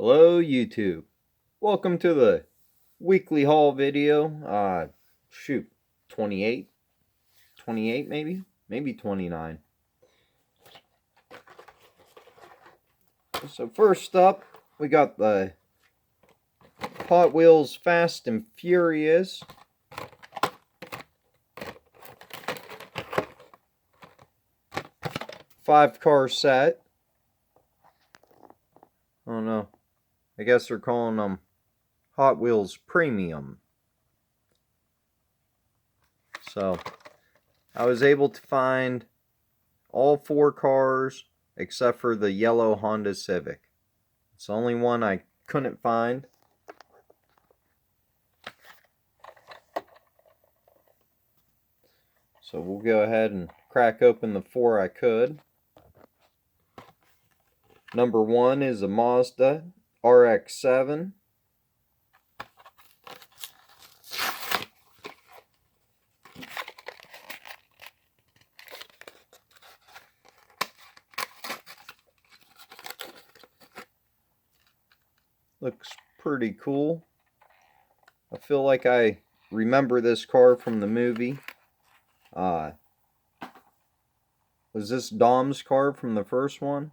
Hello YouTube. Welcome to the weekly haul video. 28 maybe 29. So first up, we got the Hot Wheels Fast and Furious. Five-car set. Oh no. I guess they're calling them Hot Wheels Premium. So, I was able to find all four cars except for the yellow Honda Civic. It's the only one I couldn't find. So we'll go ahead and crack open the four I could. Number one is a Mazda RX-7. Looks pretty cool. I feel like I remember this car from the movie. Was this Dom's car from the first one?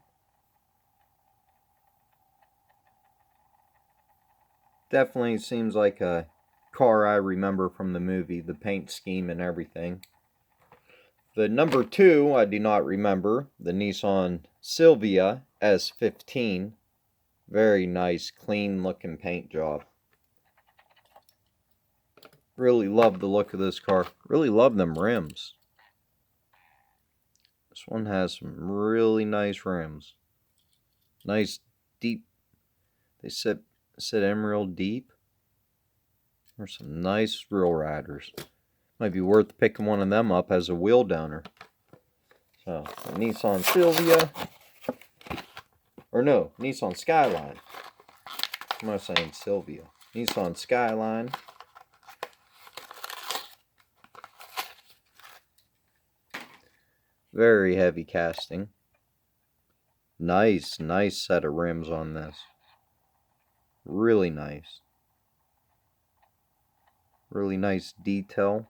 Definitely seems like a car I remember from the movie, the paint scheme and everything. The number two I do not remember, the Nissan Silvia S15. Very nice, clean looking paint job. Really love the look of this car. Really love them rims. This one has some really nice rims. Nice deep. They said emerald deep. There's some nice real riders. Might be worth picking one of them up as a wheel downer. So, the Nissan Silvia. Or no, Nissan Skyline. I'm not saying Silvia. Nissan Skyline. Very heavy casting. Nice set of rims on this. Really nice. Really nice detail.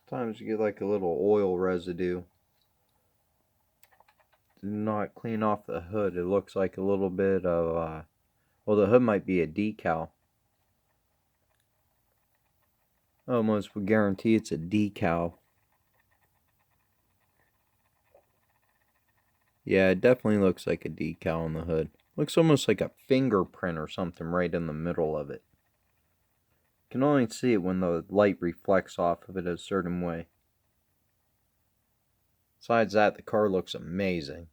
Sometimes you get like a little oil residue. Do not clean off the hood. It looks like a little bit of, well, the hood might be a decal. Almost would guarantee it's a decal. Yeah, it definitely looks like a decal on the hood. Looks almost like a fingerprint or something right in the middle of it. You can only see it when the light reflects off of it a certain way. Besides that, the car looks amazing.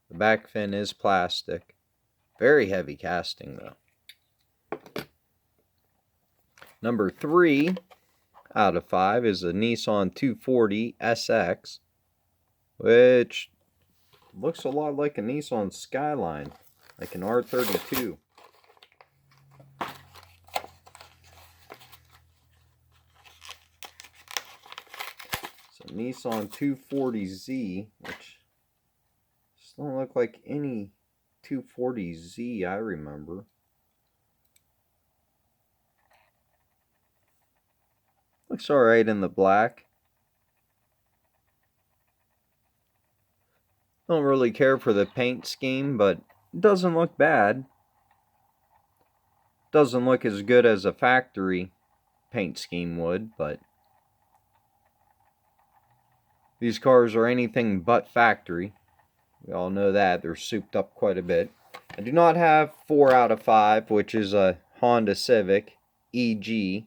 The back fin is plastic. Very heavy casting though. Number 3 out of 5 is a Nissan 240 SX, which looks a lot like a Nissan Skyline, like an R32. It's a Nissan 240Z, which don't look like any 240Z I remember. Looks alright in the black. Don't really care for the paint scheme, but it doesn't look bad. Doesn't look as good as a factory paint scheme would, but these cars are anything but factory. We all know that. They're souped up quite a bit. I do not have 4 out of 5, which is a Honda Civic EG,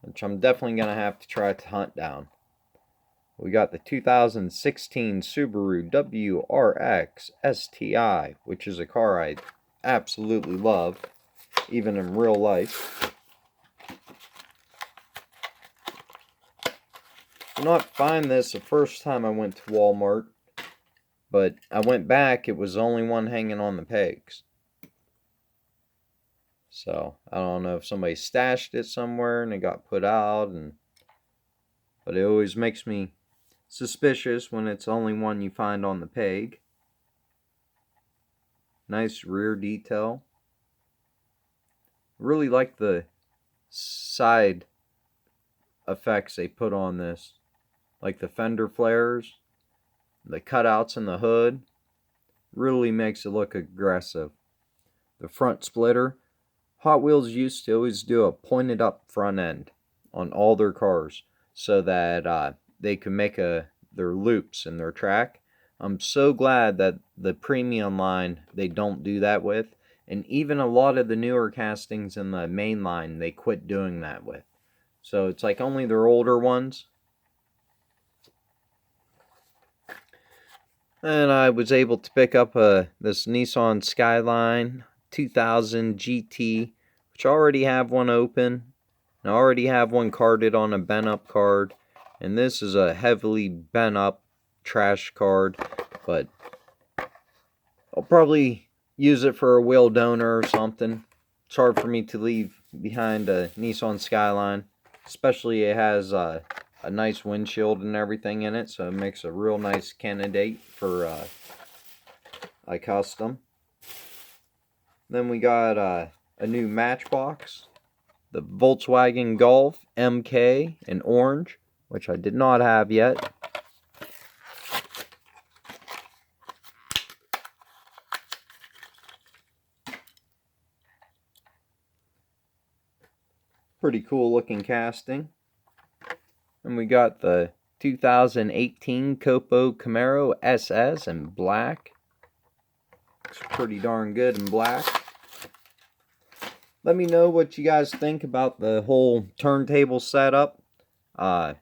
which I'm definitely going to have to try to hunt down. We got the 2016 Subaru WRX STI, which is a car I absolutely love, even in real life. Did not find this the first time I went to Walmart. But I went back, it was the only one hanging on the pegs. So, I don't know if somebody stashed it somewhere and it got put out. But it always makes me suspicious when it's the only one you find on the peg. Nice rear detail. Really like the side effects they put on this. Like the fender flares, the cutouts in the hood. Really makes it look aggressive. The front splitter. Hot Wheels used to always do a pointed up front end on all their cars so that they could make their loops in their track. I'm so glad that the premium line they don't do that with, and even a lot of the newer castings in the main line they quit doing that with. So it's like only their older ones. And I was able to pick up this Nissan Skyline 2000 GT, which I already have one open. And I already have one carded on a bent up card. And this is a heavily bent up trash card. But I'll probably use it for a wheel donor or something. It's hard for me to leave behind a Nissan Skyline. Especially it has a nice windshield and everything in it, so it makes a real nice candidate for a custom. Then we got a new Matchbox, the Volkswagen Golf MK in orange, which I did not have yet. Pretty cool looking casting. And we got the 2018 COPO Camaro SS in black. Looks pretty darn good in black. Let me know what you guys think about the whole turntable setup. I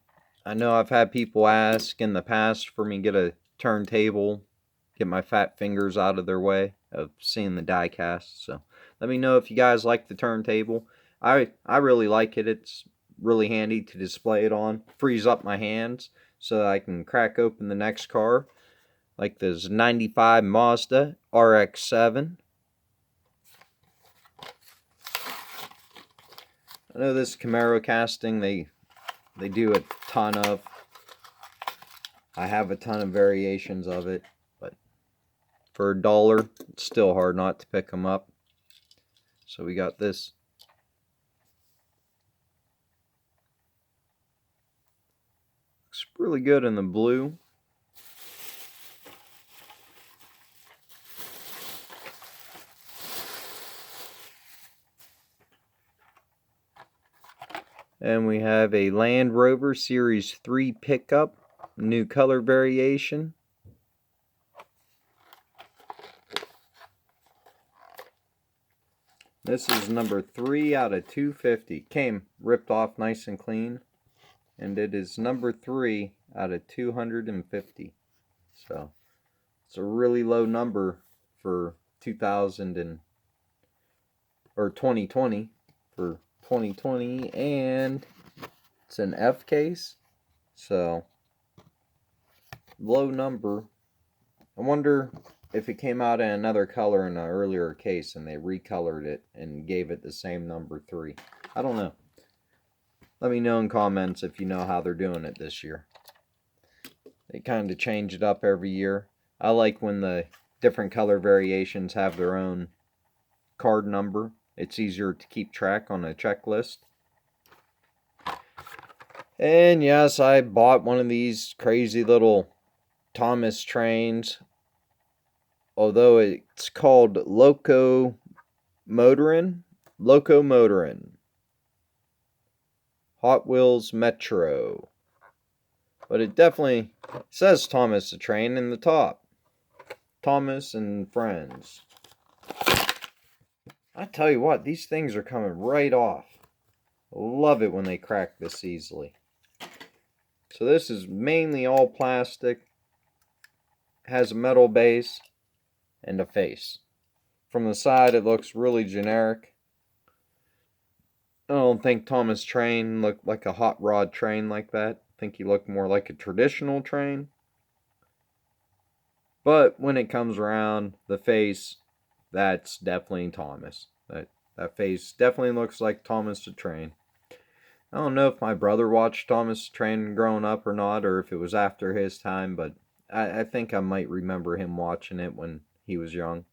know I've had people ask in the past for me to get a turntable, get my fat fingers out of their way of seeing the die cast. So let me know if you guys like the turntable. I really like it. It's really handy to display it on. Frees up my hands so that I can crack open the next car. Like this 95 Mazda RX-7. I know this Camaro casting they do a ton of. I have a ton of variations of it, but for $1, it's still hard not to pick them up. So we got this. Looks really good in the blue. And we have a Land Rover Series 3 pickup, new color variation. This is number 3 out of 250. Came ripped off nice and clean. And it is number 3 out of 250. So it's a really low number for 2020 for 2020, and it's an F case, so low number. I wonder if it came out in another color in an earlier case and they recolored it and gave it the same number 3. I don't know. Let me know in comments if you know how they're doing it this year. They kind of change it up every year. I like when the different color variations have their own card number. It's easier to keep track on a checklist. And yes, I bought one of these crazy little Thomas trains. Although it's called Locomotorin. Hot Wheels Metro. But it definitely says Thomas the Train in the top. Thomas and Friends. I tell you what, these things are coming right off. Love it when they crack this easily. So this is mainly all plastic. Has a metal base and a face. From the side it looks really generic. I don't think Thomas Train looked like a hot rod train like that. I think he looked more like a traditional train. But when it comes around, the face, that's definitely Thomas. That face definitely looks like Thomas the Train. I don't know if my brother watched Thomas the Train growing up or not, or if it was after his time, but I think I might remember him watching it when he was young.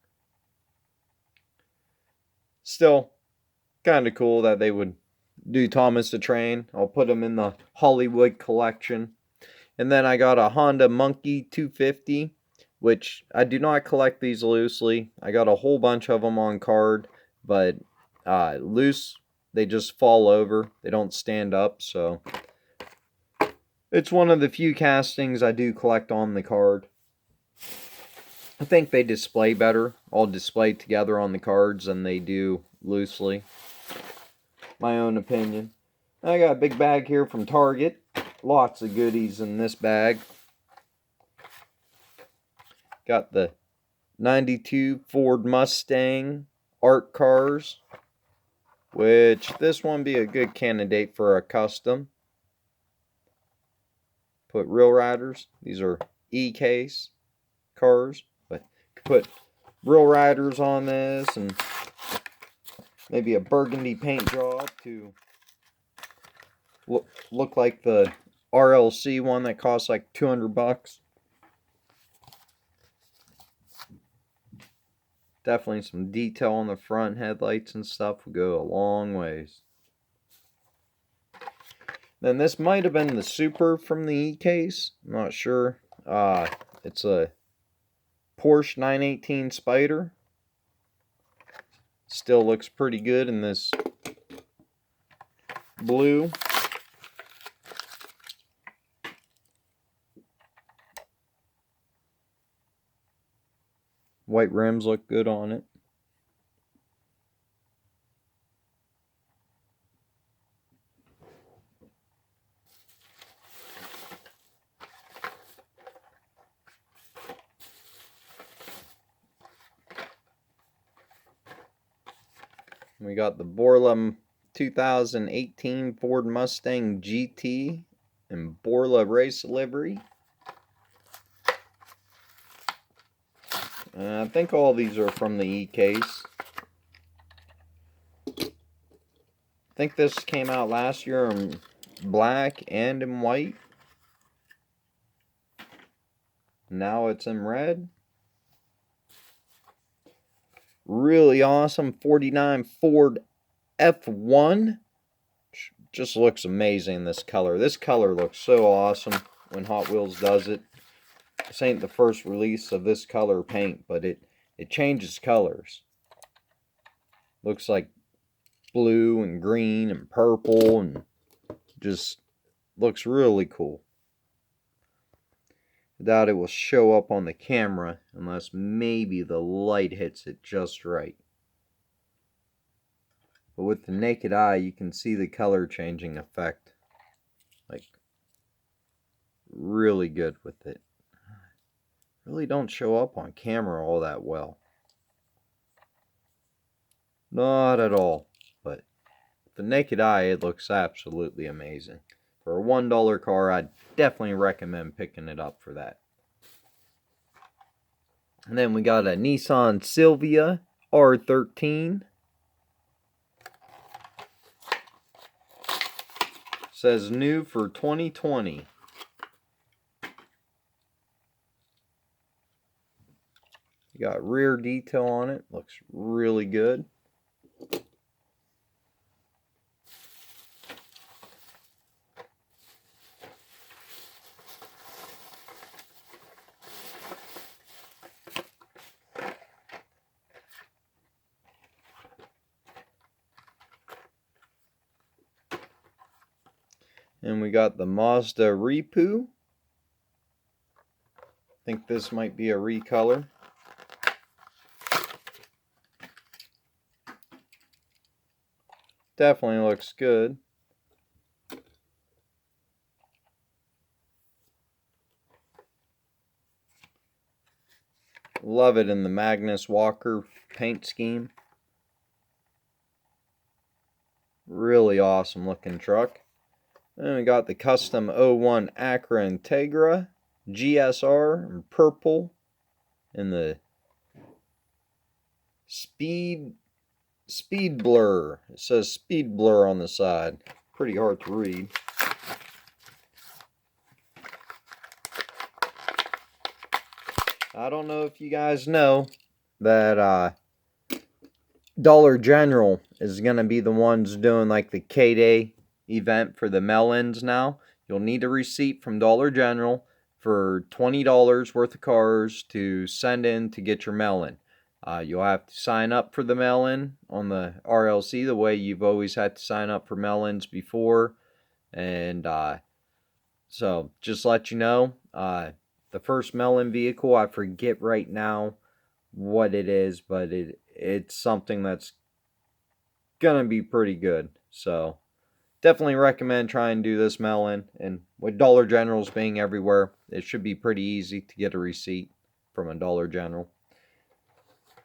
Still, kind of cool that they would do Thomas the Train. I'll put him in the Hollywood collection. And then I got a Honda Monkey 250, which I do not collect these loosely. I got a whole bunch of them on card, but loose, they just fall over. They don't stand up, so it's one of the few castings I do collect on the card. I think they display better, all displayed together on the cards, than they do loosely. My own opinion. I got a big bag here from Target. Lots of goodies in this bag. Got the 92 Ford Mustang art cars, which this one be a good candidate for a custom. Put Real Riders. These are E-case cars, but you could put Real Riders on this and maybe a burgundy paint job to look like the RLC one that costs like $200. Definitely some detail on the front headlights and stuff would go a long ways. Then this might have been the Super from the E-case. I'm not sure. It's a Porsche 918 Spyder. Still looks pretty good in this blue. White rims look good on it. We got the Borla 2018 Ford Mustang GT and Borla race livery. I think all these are from the E-case. I think this came out last year in black and in white. Now it's in red. Really awesome 49 Ford F1. Just looks amazing, this color. This color looks so awesome when Hot Wheels does it. This ain't the first release of this color paint, but it changes colors. Looks like blue and green and purple, and just looks really cool. I doubt it will show up on the camera unless maybe the light hits it just right. But with the naked eye, you can see the color changing effect. Like, really good with it. Really don't show up on camera all that well. Not at all. But with the naked eye, it looks absolutely amazing. For a $1 car, I'd definitely recommend picking it up for that. And then we got a Nissan Silvia R13. Says new for 2020. You got rear detail on it. Looks really good. And we got the Mazda Repu. I think this might be a recolor. Definitely looks good. Love it in the Magnus Walker paint scheme. Really awesome looking truck. Then we got the custom 01 Acura Integra GSR in purple in the speed blur. It says speed blur on the side. Pretty hard to read. I don't know if you guys know that Dollar General is going to be the ones doing like the K-Day event for the Melons now. You'll need a receipt from Dollar General for $20 worth of cars to send in to get your Melon. You'll have to sign up for the Melon on the RLC the way you've always had to sign up for Melons before. And so just let you know, the first Melon vehicle, I forget right now what it is, but it's something that's gonna be pretty good. So definitely recommend trying to do this Melon. And with Dollar Generals being everywhere, it should be pretty easy to get a receipt from a Dollar General.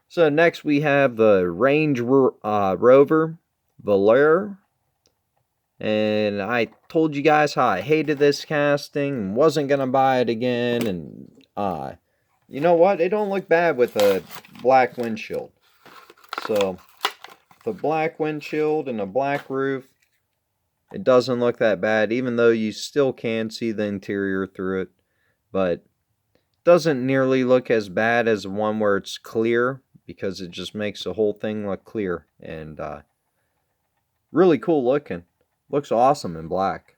So next we have the Range Rover Velar. And I told you guys how I hated this casting and wasn't going to buy it again. And you know what? It don't look bad with a black windshield. So the black windshield and a black roof, it doesn't look that bad, even though you still can see the interior through it. But it doesn't nearly look as bad as one where it's clear, because it just makes the whole thing look clear. And really cool looking. Looks awesome in black.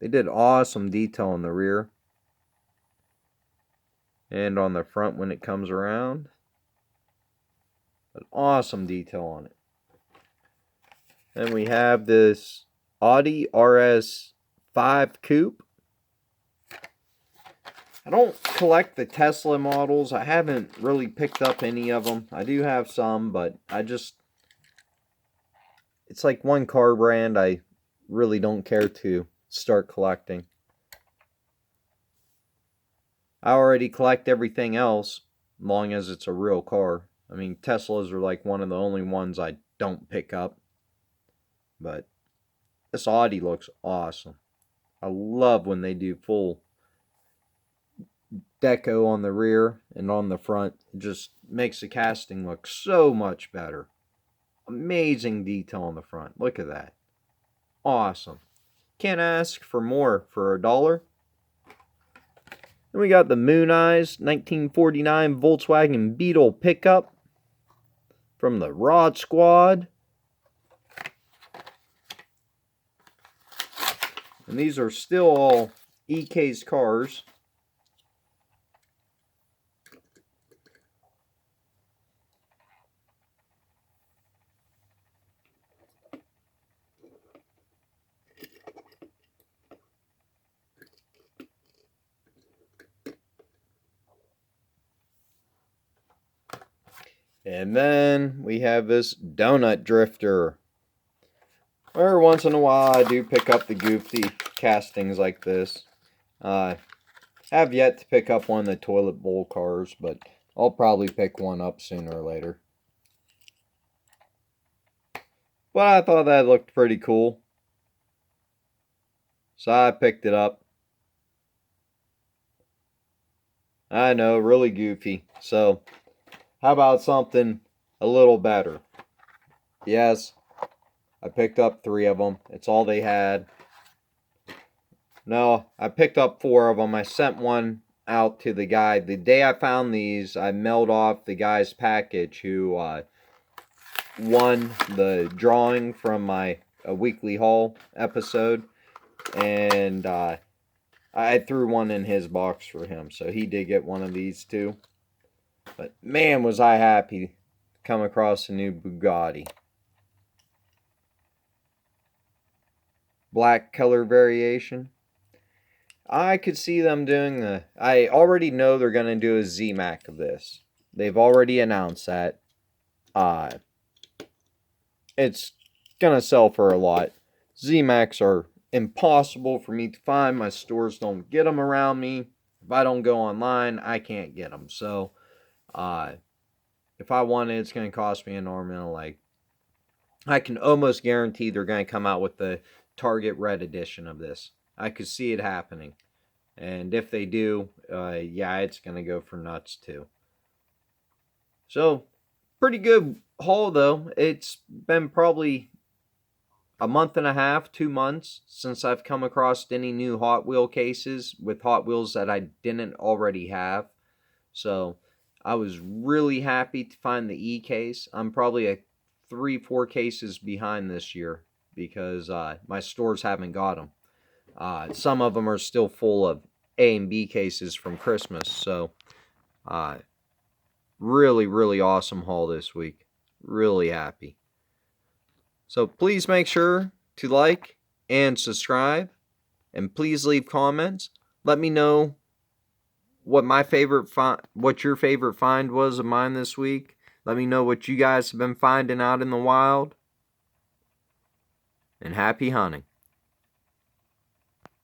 They did awesome detail on the rear. And on the front when it comes around. An awesome detail on it. Then we have this Audi RS5 Coupe. I don't collect the Tesla models. I haven't really picked up any of them. I do have some, but it's like one car brand I really don't care to start collecting. I already collect everything else, long as it's a real car. I mean, Teslas are like one of the only ones I don't pick up. But this Audi looks awesome. I love when they do full deco on the rear and on the front. It just makes the casting look so much better. Amazing detail on the front. Look at that. Awesome. Can't ask for more for $1. Then we got the Moon Eyes 1949 Volkswagen Beetle pickup from the Rod Squad. And these are still all EK's cars. And then we have this Donut Drifter. Every once in a while I do pick up the goofy castings like this. I have yet to pick up one of the toilet bowl cars, but I'll probably pick one up sooner or later. But I thought that looked pretty cool, so I picked it up. I know, really goofy. So how about something a little better? Yes, I picked up 3 of them. It's all they had. No, I picked up 4 of them. I sent one out to the guy. The day I found these, I mailed off the guy's package who won the drawing from my weekly haul episode. And I threw one in his box for him. So he did get one of these too. But man, was I happy to come across a new Bugatti. Black color variation. I could see them doing I already know they're going to do a Z-Mac of this. They've already announced that. It's going to sell for a lot. Z-Macs are impossible for me to find. My stores don't get them around me. If I don't go online, I can't get them. So, if I want it, it's going to cost me an arm and a leg. I can almost guarantee they're going to come out with the Target Red edition of this. I could see it happening. And if they do, yeah, it's going to go for nuts too. So, pretty good haul though. It's been probably a month and a half, 2 months since I've come across any new Hot Wheel cases with Hot Wheels that I didn't already have. So I was really happy to find the E case. I'm probably a 3-4 cases behind this year because my stores haven't got them. Some of them are still full of A and B cases from Christmas. So really, really awesome haul this week. Really happy. So please make sure to like and subscribe, and please leave comments. Let me know what your favorite find was of mine this week. Let me know what you guys have been finding out in the wild. And happy hunting.